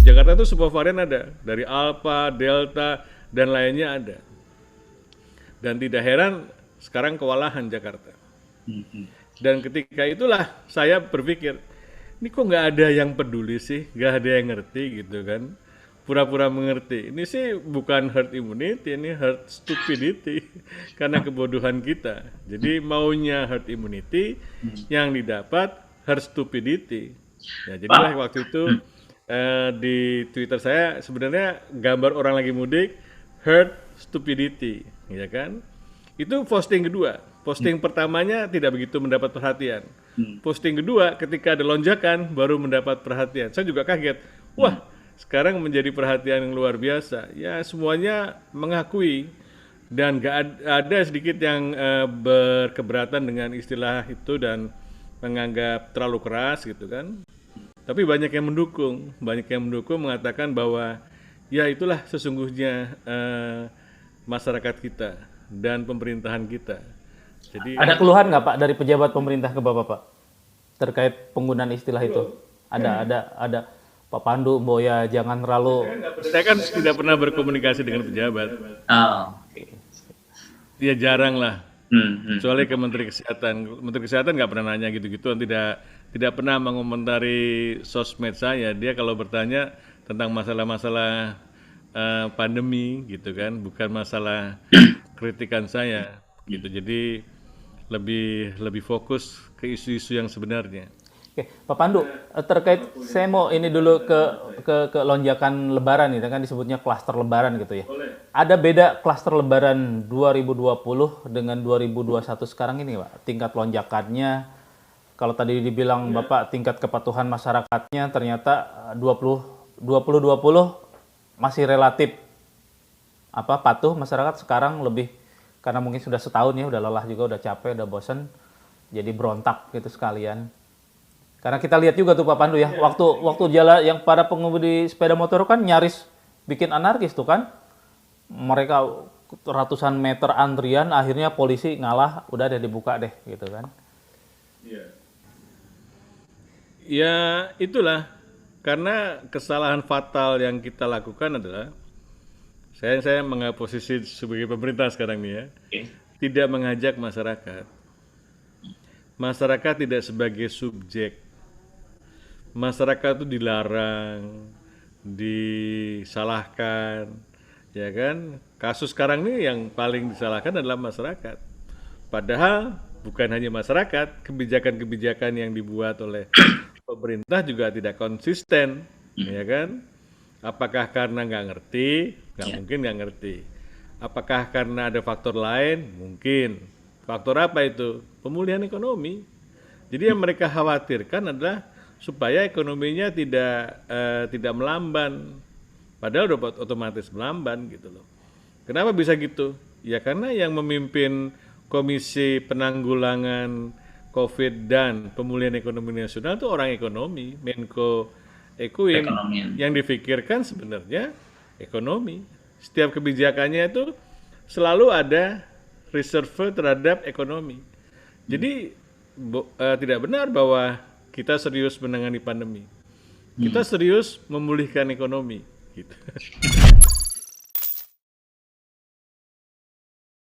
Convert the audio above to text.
Jakarta tuh semua varian ada, dari Alpha, Delta, dan lainnya ada. Dan tidak heran sekarang kewalahan Jakarta. Dan ketika itulah saya berpikir, ini kok nggak ada yang peduli sih, nggak ada yang ngerti gitu kan. Pura-pura mengerti. Ini sih bukan herd immunity, ini herd stupidity. Karena kebodohan kita. Jadi maunya herd immunity, yang didapat herd stupidity. Ya, jadilah waktu itu di Twitter saya sebenarnya gambar orang lagi mudik, herd stupidity, ya kan? Itu posting kedua. Posting pertamanya tidak begitu mendapat perhatian. Posting kedua ketika ada lonjakan baru mendapat perhatian. Saya juga kaget. Wah, sekarang menjadi perhatian yang luar biasa. Ya semuanya mengakui dan gak ada sedikit yang berkeberatan dengan istilah itu dan menganggap terlalu keras gitu kan. Tapi banyak yang mendukung mengatakan bahwa ya itulah sesungguhnya masyarakat kita dan pemerintahan kita. Jadi Ada keluhan nggak Pak dari pejabat pemerintah ke Bapak Pak terkait penggunaan istilah itu? Ada Pak Pandu, Mbok ya jangan terlalu. saya kan tidak pernah berkomunikasi dengan pejabat. Oh. Ya jarang lah. Kecuali ke Menteri Kesehatan. Menteri Kesehatan nggak pernah nanya gitu-gitu, tidak pernah mengomentari sosmed saya. Dia kalau bertanya tentang masalah-masalah pandemi gitu kan, bukan masalah kritikan saya gitu. Jadi lebih fokus ke isu-isu yang sebenarnya. Oke, Pak Pandu, terkait saya mau ini dulu ke lonjakan Lebaran ini kan disebutnya klaster Lebaran gitu ya. Ada beda klaster Lebaran 2020 dengan 2021 sekarang ini, Pak. Tingkat lonjakannya, kalau tadi dibilang Bapak tingkat kepatuhan masyarakatnya ternyata 2020 masih relatif patuh masyarakat, sekarang lebih karena mungkin sudah setahun ya, udah lelah juga, udah capek, udah bosen, jadi berontak gitu sekalian. Karena kita lihat juga tuh Pak Pandu ya, waktu jalan yang para pengemudi sepeda motor kan nyaris bikin anarkis tuh kan. Mereka ratusan meter antrian, akhirnya polisi ngalah, udah deh dibuka deh gitu kan. Ya itulah, karena kesalahan fatal yang kita lakukan adalah saya mengambil posisi sebagai pemerintah sekarang nih ya, tidak mengajak masyarakat. Masyarakat tidak sebagai subjek. Masyarakat itu dilarang, disalahkan, ya kan? Kasus sekarang ini yang paling disalahkan adalah masyarakat. Padahal bukan hanya masyarakat, kebijakan-kebijakan yang dibuat oleh pemerintah juga tidak konsisten, ya kan? Apakah karena nggak ngerti? Nggak mungkin nggak ngerti. Apakah karena ada faktor lain? Mungkin. Faktor apa itu? Pemulihan ekonomi. Jadi yang mereka khawatirkan adalah supaya ekonominya tidak melamban. Padahal udah otomatis melamban gitu loh. Kenapa bisa gitu? Ya karena yang memimpin Komisi Penanggulangan COVID dan Pemulihan Ekonomi Nasional itu orang ekonomi, Menko Ekuim, yang difikirkan sebenarnya ekonomi. Setiap kebijakannya itu selalu ada reserve terhadap ekonomi. Jadi tidak benar bahwa kita serius menangani pandemi. Kita serius memulihkan ekonomi gitu.